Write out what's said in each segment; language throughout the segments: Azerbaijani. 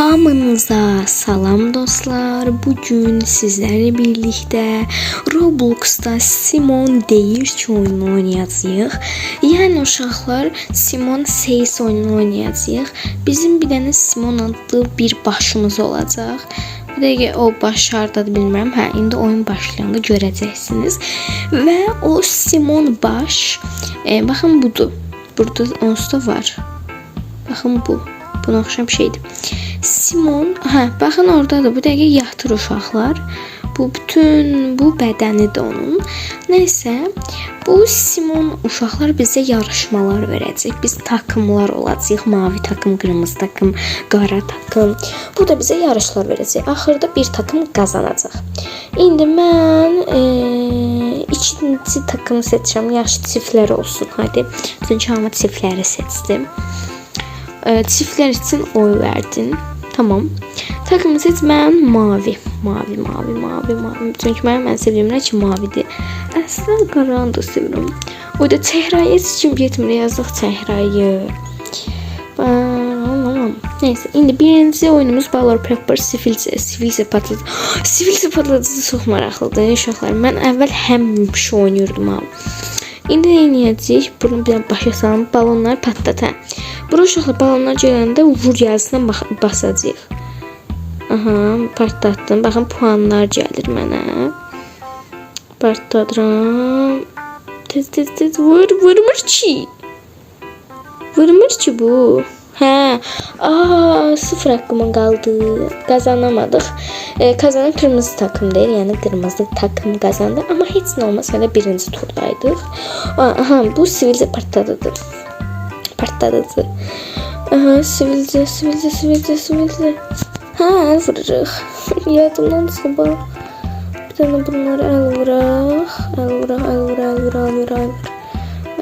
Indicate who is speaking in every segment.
Speaker 1: Hamınıza salam dostlar. Bugün sizlerle birlikte Roblox'ta Simon Değiş oyununu oynayacağıq. Yani uşaqlar Simon Says oyununu oynayacağıq. Bizim bir dənə Simon adlı bir başımız olacaq. Bir dəqiqə o baş hardadır bilmirəm. Hə, indi oyun başlayanda görəcəksiniz. Və o Simon baş, baxın budur. Burada onsuz da var. Baxın bu. Buna oxşar bir şeydir. Simon, baxın oradadır. Bu dəqiqə yatır uşaqlar. Bu bütün bu bədənidir onun. Nəysə, bu Simon uşaqlar bizə yarışmalar verəcək. Biz takımlar olacağıq. Mavi takım, qırmızı takım, qara takım. Bu da bizə yarışlar verəcək. Axırda bir takım qazanacaq. İndi mən ikinci takımı seçirəm. Yaxşı çiftlər olsun. Hadi. Çünki hamı çiftləri seçdim. Çiftlər için oy verdin. Tamam. Takımı seç, mən mavi. Mavi. Çünki mənim ən sevdiyim ki mavidir. Əslində qaranı da sevirəm. O da çəhrayı seçim getmir. Yazıq çəhrayı. Neyse, indi birinci oyunumuz Balor Pepper Sivilce patladı. Sivilce patladıcı çox maraqlıdır uşaqlar. Mən əvvəl həmişə oynayırdım ha. İndi nə edəcəyik? Bunu bir başa salım, balonları patlat. Bura uşaqlar balonlar gələndə vur yazısına basacağıq. Aha, partlatdım. Baxın, puanlar gəlir mənə. Partladıram. Tez. Vurmur ki. Vurmur ki bu. Hə. Sıfır haqqımın qaldı. Qazanamadıq. Kazanan kırmızı takım deyil. Yəni qırmızı takım qazandı. Amma heç nə olmaz. Hələ birinci turdaydıq. Aha, bu sivilce partladıdır. Aha, sivilce. Ha, el vururıq. Yadımdan sabah. Bir tane bunları el vuraq.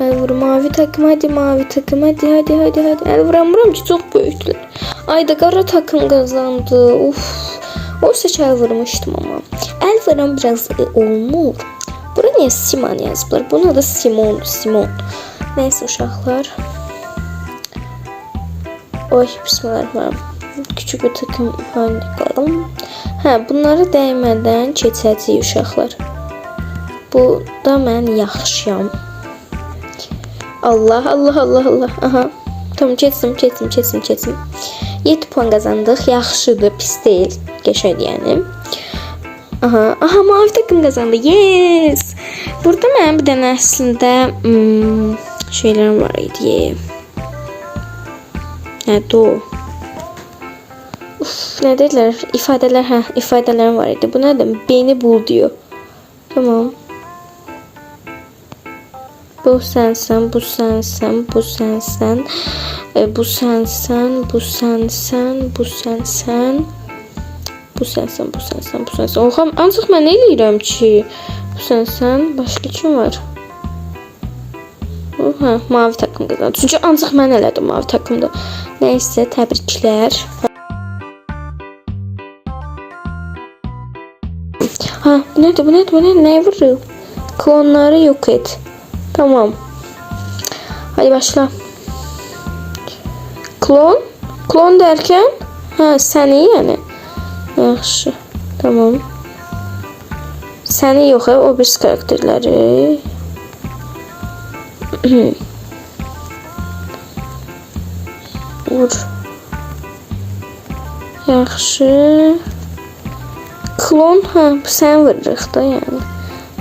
Speaker 1: El vur. Mavi takım, hadi mavi takım. Hadi. El vuram ki çok böyükdür. Ayda qara takım qazandı. Oysa ki el vurmuştum ama. El vuram biraz olmur. Bura niyə Simon yazıblar? Buna da Simon. Neyse uşaqlar. Oy, bismillahirrahmanirrahim. Küçük bir takım halinde qalım. Bunları dəymədən keçəcəyik uşaqlar. Bu da mən yaxşıyam. Allah. Aha. Tamam, keçsin. 7 puan qazandıq. Yaxşıdır, pis deyil. Qəşəng yəni. Aha, mavi takım qazandı. Yes! Burada mənim bir dənə əslində şeylərim var idi. Nədir o? Ne dediler? İfadelerim var idi. Bu nədir? Beni bul diyor. Tamam. Bu sensen. Oha, ancaq mən nə eləyirəm ki? Bu sensen. Başqa kim var? Mavi takım qazandı. Çünki ancaq mən elədim mavi takımda. Neyse, təbriklər. Bu nedir? Ne vuruyor? Klonları yok et. Tamam. Hadi başla. Klon derken? Səni yani. Yaxşı. Tamam. Səni yox, o bir karakterləri. Vur. Yaxşı. Klon, sen vururuq da yani.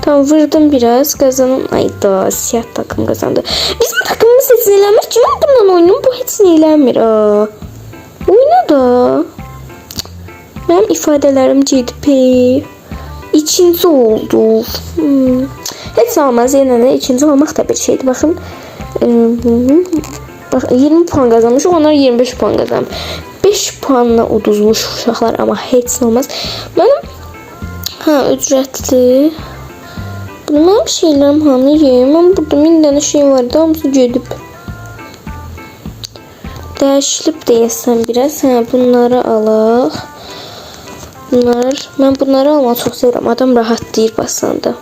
Speaker 1: Tam vurdum biraz, kazanım. Ayda, siyah takım kazandı. Bizim takımımız heç nə eləmir ki, mən bundan oyunum, bu heç nə eləmir. Oyna da. Mənim ifadələrim GDP. İkinci oldu. Heç olmaz, yenə də ikinci olmaq da bir şeydir. Baxın. 20 puan kazanmış, onlar 25 puan kazanmış. 5 puanla uduzmuş uşaqlar, amma heç nə olmaz. Mənim ücretli. Bunlar şeylerim hanı yiyəm. Burada 1000 dənə şey var da, hamısı gedib. Dəyişilib deyəsən biraz. Bunları alaq. Mən bunları almağı çox sevirəm. Adam rahat deyir basanda.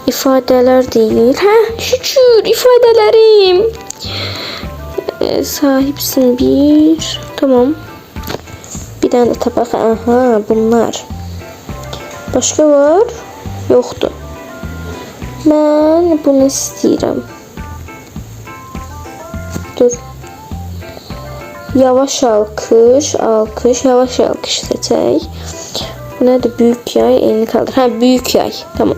Speaker 1: İfadeler değil. Şükür ifadelerim. Sahipsin bir. Tamam. Bir dənə də tabaq. Aha, bunlar. Başqa var? Yoxdur. Mən bunu istəyirəm. Dur. Yavaş alkış, alkış, yavaş alkış seçək. Bu nədir? Büyük yay, elini kaldır. Ha, büyük yay. Tamam.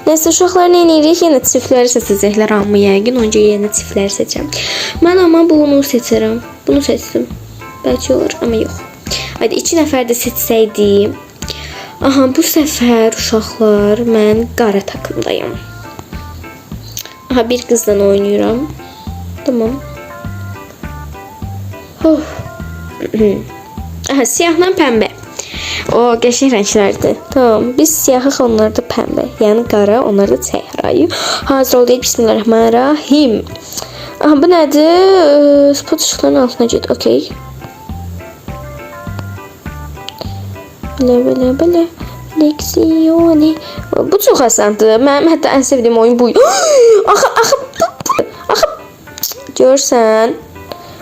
Speaker 1: Neyse, uşaqlar nə edirik? Yenə çiftləri seçəcəklər hamı yəqin. Onca yenə çiftləri seçəcəm. Mən amma bunu seçərəm. Bunu seçdim. Bəlkə olur, amma yox. Hadi 2 nəfər də seçsəydim. Aha, bu səfər uşaqlar mən qara takımdayım. Aha, bir qızla oynayıram. Tamam. Aha, siyahla pəmbə. O, qəşəng rənglərdir. Tamam, biz siyahıq, onlar da pəmbə. Yəni qara, onlar da səhrayı. Hazır ol deyil, bismillahirrahmanirrahim. Aha, bu nədir? Spot ışıqların altına get, okey. Belə. Leksiyoni. Bu çox asandır. Mənim hətta ən sevdiyim oyun bu. Axı. Görsən.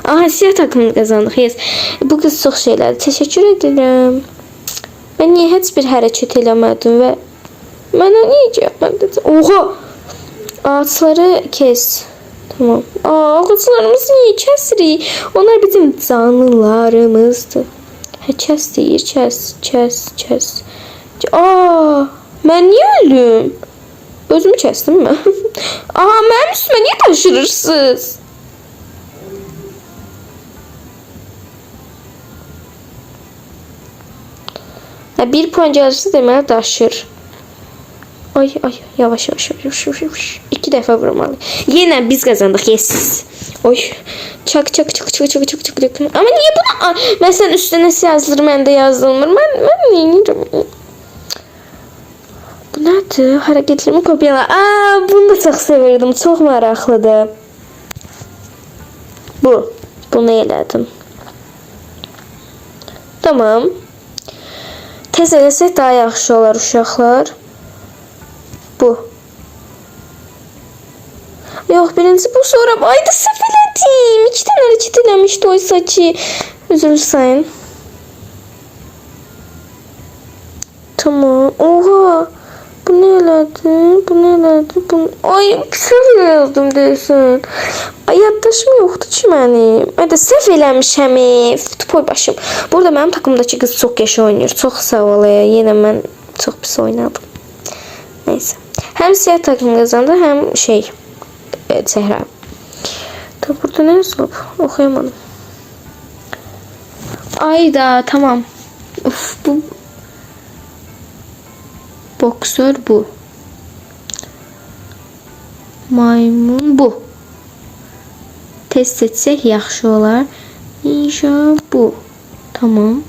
Speaker 1: Aha, siyah takımını qazandıq. Yes. Bu qız çox şeylərdir. Təşəkkür edirəm. Mən niyə heç bir hərəkət eləmədim və mənə niyə cavab? Oha! Ağaçları kes. Tamam. Ağaçlarımızı niyə kəsirik? Onlar bizim canlılarımızdır. Kəs deyir, kəs. Mən niyə öldüm? Özümü kəsdim mi? Mənim üstümə niyə taşırırsınız? Bir puan gəlirsə deməli daşır. Ay, yavaş. 2 dəfə vurmalı. Yenə biz qazandıq, yes. Oy. Çak. Ama niye bunu? Ben sen üstüne yazılır, ben de yazılmır. Ben neyim? Bu nədir? Hareketlerimi kopyala. Bunu da çok sevirdim. Çok maraqlıdır. Bunu elədim. Tamam. Tez eləsək daha yaxşı olar uşaqlar. Bu. Yox, birinci bu, sonra ayda səhv elədim. 2 dənə hərəkət eləmişdi oysa ki. Üzr sayın. Tamam. Oha. Bu nə elədi? Ay, səhv yazdım deyəsən. Ay, yaddaşım yoxdur ki mənim. Ayda səhv eləmişəm. Futbol başım. Burada mənim takımdakı qız çox qəşəng oynayır. Çox sağ ol. Yenə mən çox pis oynadım. Neyse. Həm siyah takım qazandı, həm Səhra. Burada ne yazılıb? Oxuyamadım. Ayda, tamam. Uf, bu boksör bu. Maymun bu. Test etsək yaxşı olar. İnşa bu. Tamam.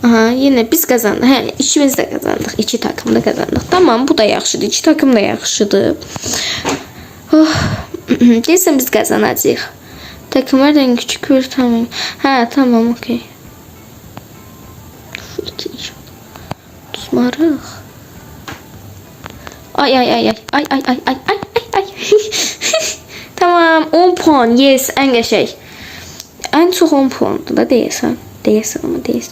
Speaker 1: Aha, yine biz kazandık. İkimiz de kazandık. 2 takım da kazandık. Tamam, bu da yaxşıdır. 2 takım da yaxşıdır. Deyirsən biz kazanacağıq. Takımlardan küçük bir tamam. Tamam, okey. Tutmarıq. Ay. Tamam, 10 puan. Yes, ən qəşəng. Ən çox 10 puandır da deyəsən. Deyəsən.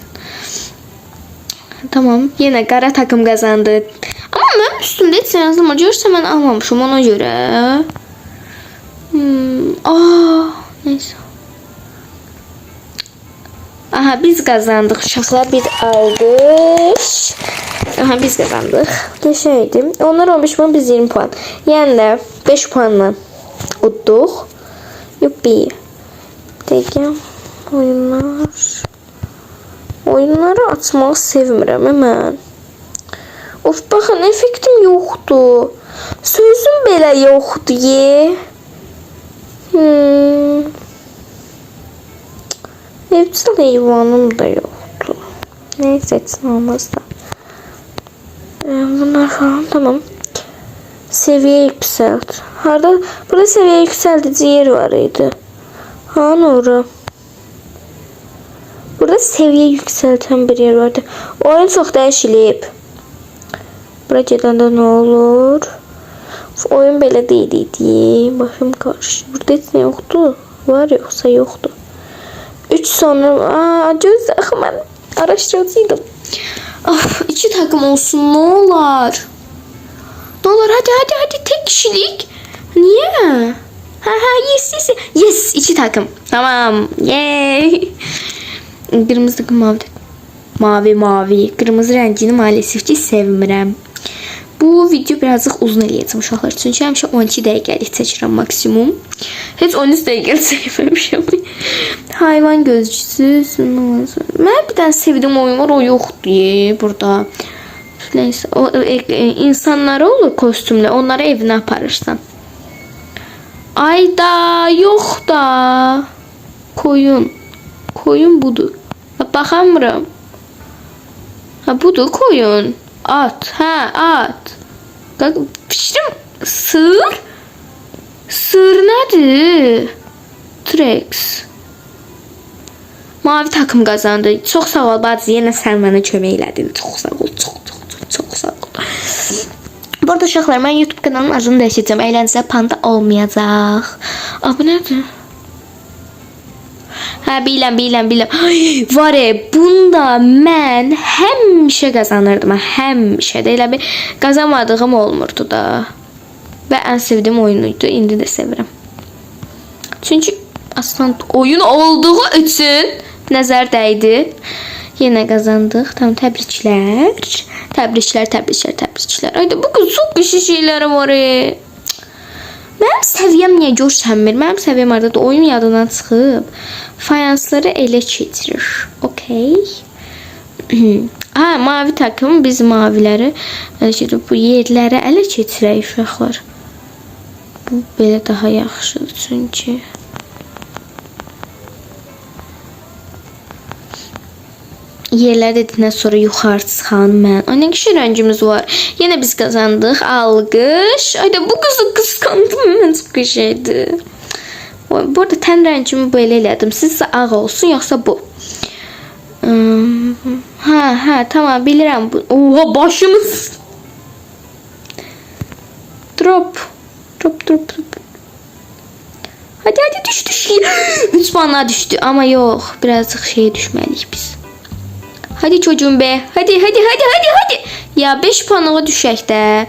Speaker 1: Tamam, yine qara takım kazandı. Ama ben üstümde hiç yazdım. Görürsə mən almamışım ona göre. Neyse. Aha, biz kazandık uşaqlar, bir alqış. Aha, biz kazandık. Geçeydim. Onlar 15 puan, biz 20 puan. Yəni də 5 puanla udduq. Yuppi. Deyəcəm. Oyunları açmağı sevmirəm mən. Of, baxın, effektim yoxdur. Sözüm belə yoxdur. Evcil heyvanım da yoxdur. Neyse, etsin olmaz da. Bunlar falan, tamam. Seviye yükselt. Burada seviye yükseltici yer var idi. Nuru. Burada seviye yükselten bir yer vardı. Oyun çok dəyişilib. Bura gedəndə nə olur? Oyun belə deyildi. Başım qarşı. Burada heç nə yoxdur. Var yoxsa yoxdur. 3 sonra göz mən araştırıcıydım. Of, 2 takım olsun ne olar? Ne olur hadi tek kişilik. Niye? Yes 2 takım. Tamam. Yay. Kırmızı takım mavi. Kırmızı rəngini maalesef ki sevmirəm. Bu video birazcık uzun eləyəcəm uşaqlar. Çünki həmişə 12 dəqiqəlik çəkirəm maksimum. Heç 13 dəqiqə çəkməmişəm. Hayvan gözcüsü. Mən bir dənə sevdiyim oyun var, o yoxdur burada. Neyse, o insanları olur kostümle, onları evine aparırsan. Ayda yok da. Koyun budur. Bakamıram. Ha budur koyun. At. At. Pişirim. Sığır nedir? Trex. Mavi takım kazandı. Çok sağ ol bacı. Yine sen bana kömək elədin. Çok sağ ol. Çok sağ ol. Bu arada uşaqlar, mən YouTube kanalının adını dəyişəcəm. Əyləncə panda olmayacaq. Bu nədir? Biləm. Var bunda mən həmişə qazanırdım. Həmişə də elə bir qazanmadığım olmurdu da. Və ən sevdiyim oyunuydu. İndi də sevirəm. Çünki aslında oyun olduğu üçün nəzər dəydi. Yine kazandık. Tamam, təbriklər. Ayda bu kız çok güçlü şeyler var. Mənim səviyyəm niyə görsənmir? Mənim səviyyəm arada da oyun yadından çıxıb. Fayansları ele keçirir. Okey. Mavi takım biz maviləri bu yerlərə ele keçirək uşaqlar. Bu belə daha yaxşıdır çünki. Yerler dediğinden sonra yukarı çıxan mən. Ay ne kişi rəngimiz var. Yine biz kazandık. Alqış. Ayda bu kızı qısqandım. Mən çok şeydi. Bu arada ten rəngimi böyle elədim. Sizsə ağ olsun yoxsa bu. Tamam bilirəm bu. Oha başımız. Drop. Hadi düş. 3 puanlar düştü ama yok. Birazcık şeye düşmeliyiz biz. Hadi çocuğum be. Hadi. Ya 5 puanlığa düşək də.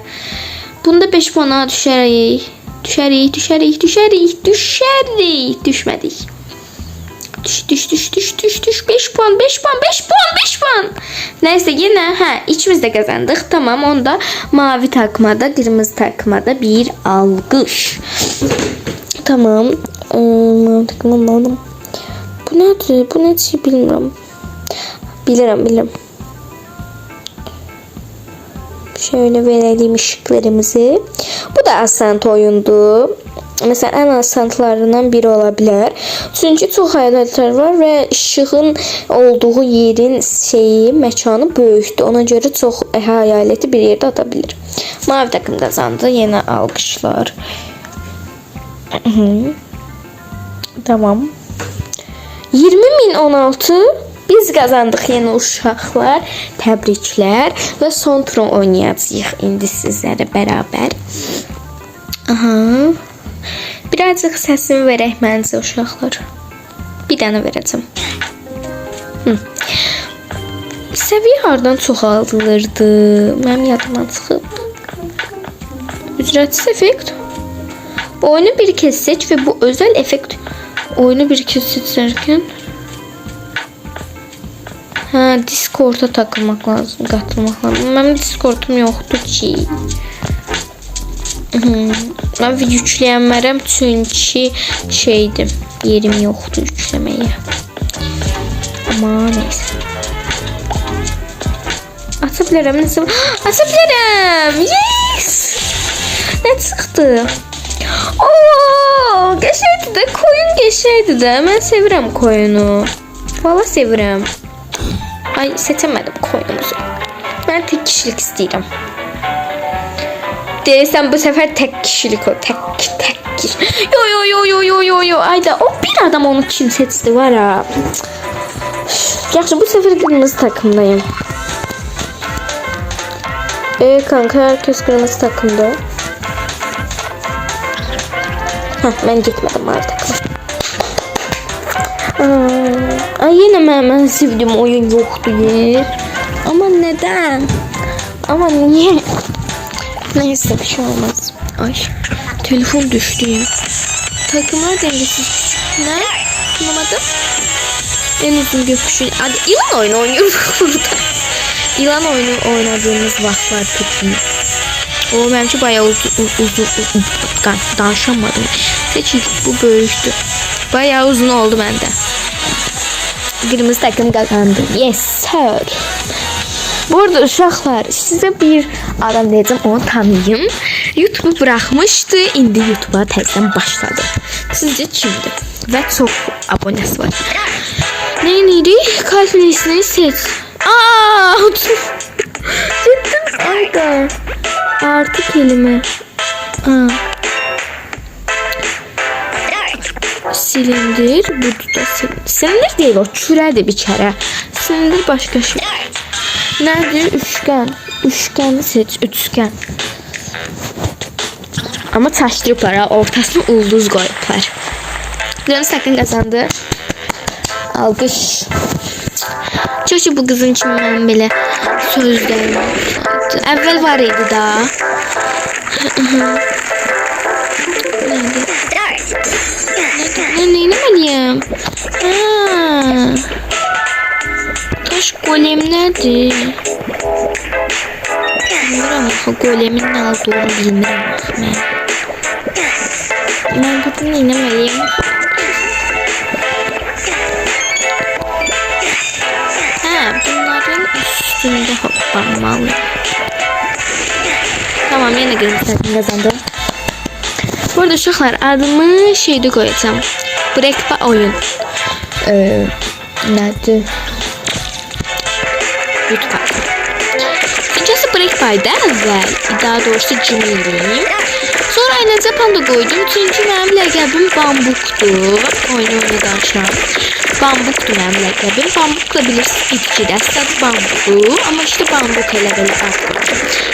Speaker 1: Bunda 5 puanlığa düşərik. Düşərik. Düşmədik. Düş. 5 puan. Neyse yine ikimiz de kazandık. Tamam, onda mavi takmada, kırmızı takmada bir alkış. Tamam. Mavi takmada aldım. Bu nedir? Bu nedir bilmiyorum. Bilirim. Şöyle verelim ışıklarımızı. Bu da asant oyundu. Mesela en asantlarından biri olabilir. Çünkü çok hayaletler var ve ışığın olduğu yerin mekanı büyüktü. Ona göre çok hayaleti bir yerde atabilir. Mavi takım kazandı. Yine alkışlar. Tamam. 20.016 biz kazandık yeni uşaqlar. Təbriklər və son tur oynayacağıq indi sizlərlə bərabər. Birazcık səsimi verək məncə uşaqlar. Bir dənə verəcəm. Səviyyə hardan çoxaldılırdı? Mənim yadımdan çıxıb. Ücretsiz effekt. Oyunu bir kez seç ve bu özel efekt oyunu bir kez seçerken Discord'a takılmak lazım, katılmak lazım. Benim Discord'um yoktu ki. Ben video yükləyənmərəm çünkü yerim yoktu yükləməyə. Ama neyse. Atabilirim. Yes! Ne çıktı? Oo, geçeydi de koyun geçeydi de. Ben sevirəm koyunu. Valla sevirəm. Ay seçemedim koyunumuzu. Ben tek kişilik istəyirəm. Deyirsən bu sefer tek kişilik o. Tek kişi. Yo. Ayda o bir adam onu kim seçti var ha. Yaxşı bu sefer kırmızı takımdayım. Kanka herkes kırmızı takımda. Ben gitmedim mavi takıma. Ay yine mən sevdiğim oyun yoktu yer. Ama neden? Ama niye? Neyse bir şey olmaz. Ay telefon düştü ya. Takımlar dengesiz küçük. Ne? Anlamadım. En uzun gökkuşu. Hadi ilan oyunu oynuyoruz burada. İlan oyunu oynadığımız vaxtlar tutmuyor. O bence bayağı uzun danışamadım. Seçildik bu böyüktü. Bayağı uzun oldu bende. Kırmızı takım kazandı. Yes sir. Bu arada uşaqlar size bir adam diyeceğim onu tanıyayım. YouTube'u bırakmıştı. İndi YouTube'a təzədən başladı. Sizce kimdir? Ve çok abonesi var. Neydi? Kalplisini seç. Aaa! Cidden ayda. Artı kelime. Aa. Silindir. Bu da silindir değil o. Çürədir bir kere. Silindir başka şey. Nedir? Üçgen. Üçgeni seç. Üçgen. Ama taştırıplar. Ortasına ulduz koyuplar. Canım sakın kazandı. Alkış. Çünkü bu kızın için ben bile söz gelmedi. Evvel var idi daha. Ne nemeliyim? Taş golem nedir? Bilmiyorum. Golemin ne olduğunu bilmiyorum. Ben gidip nemeliyim. Bunların üstünde hoplanmalı. Tamam yine kırmızı kazandım. Bu arada uşaqlar adımı şeyde koyacağım. Breakba oyun. Nədir? YouTube. İkincisi Breakba'ydı əvvəl. Daha doğrusu Cimiliyim. Sonra Aynacə Panda koydum. Çünkü mənim ləqəbim Bambukdur. Oyunu danışıram. Bambukdur mənim ləqəbim. Bambuk da bilirsiniz bitki dəstədir Bambuk. Ama işte Bambuk elə belə addır.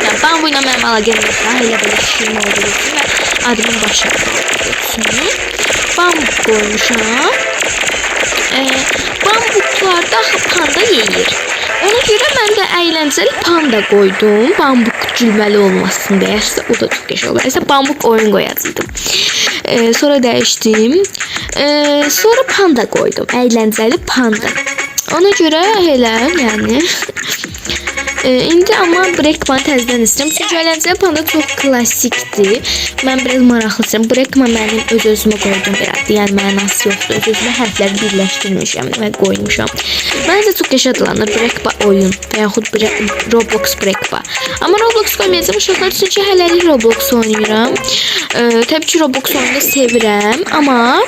Speaker 1: Yəni Bambu ilə mənim əlaqəm yox. Elə belə şirin olduğu üçün və adımın başı üçün. Bambuk koymuşam. Bambuklarda panda yeyir. Ona göre ben de eğlenceli panda koydum. Bambuk gülməli olmasın diye. O da çok yaşa olur. Bambuk oyun koyacaqdım. Sonra değiştim. Sonra panda koydum. Eğlenceli panda. Ona göre hele yani. İndi ama Breakman təzədən istəyirəm. Çünki Eğlenceli Panda çox klassikdir. Mən biraz maraqlısam. Breakman mənim öz-özümə qoydum bir adı. Yəni mənası yoxdur. Öz-özümə hərfləri birləşdirmişəm və qoymuşam. Məncə çox yaşadılanır Breakba oyun və yaxud Roblox Breakba. Amma Roblox qoymayacağım uşaqlar çünki hələlik Roblox oynayıram. Təbii ki Roblox oyunu sevirəm, amma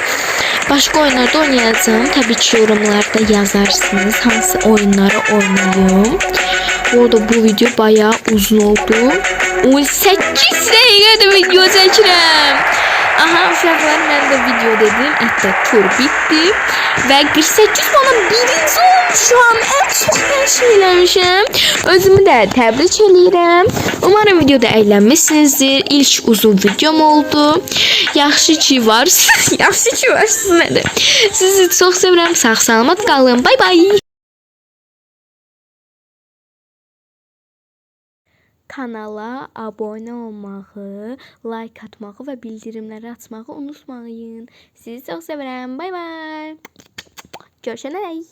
Speaker 1: başqa oyunlarda oynayacağım. Təbii ki yorumlarda yazarsınız hansı oyunları oynayım. Bu arada bu video bayağı uzun oldu. 18 dakikada video çəkirəm. Aha uşaqlar mən də video dedim. Hətta tur bitdi. Və 48 bana birinci olmuşam. Ən çox mən şey eləmişəm. Özümü də təbrik edirəm. Umarım videoda əylənmisinizdir. İlk uzun videom oldu. Yaxşı ki varsınız. Yaxşı ki varsınız nədir? Sizi çox sevirəm. Sağ salamat qalın. Bay bay. Kanala abone olmağı, like atmağı və bildirimləri açmağı unutmayın. Sizi çox sevirəm. Bay bay. Görüşənək.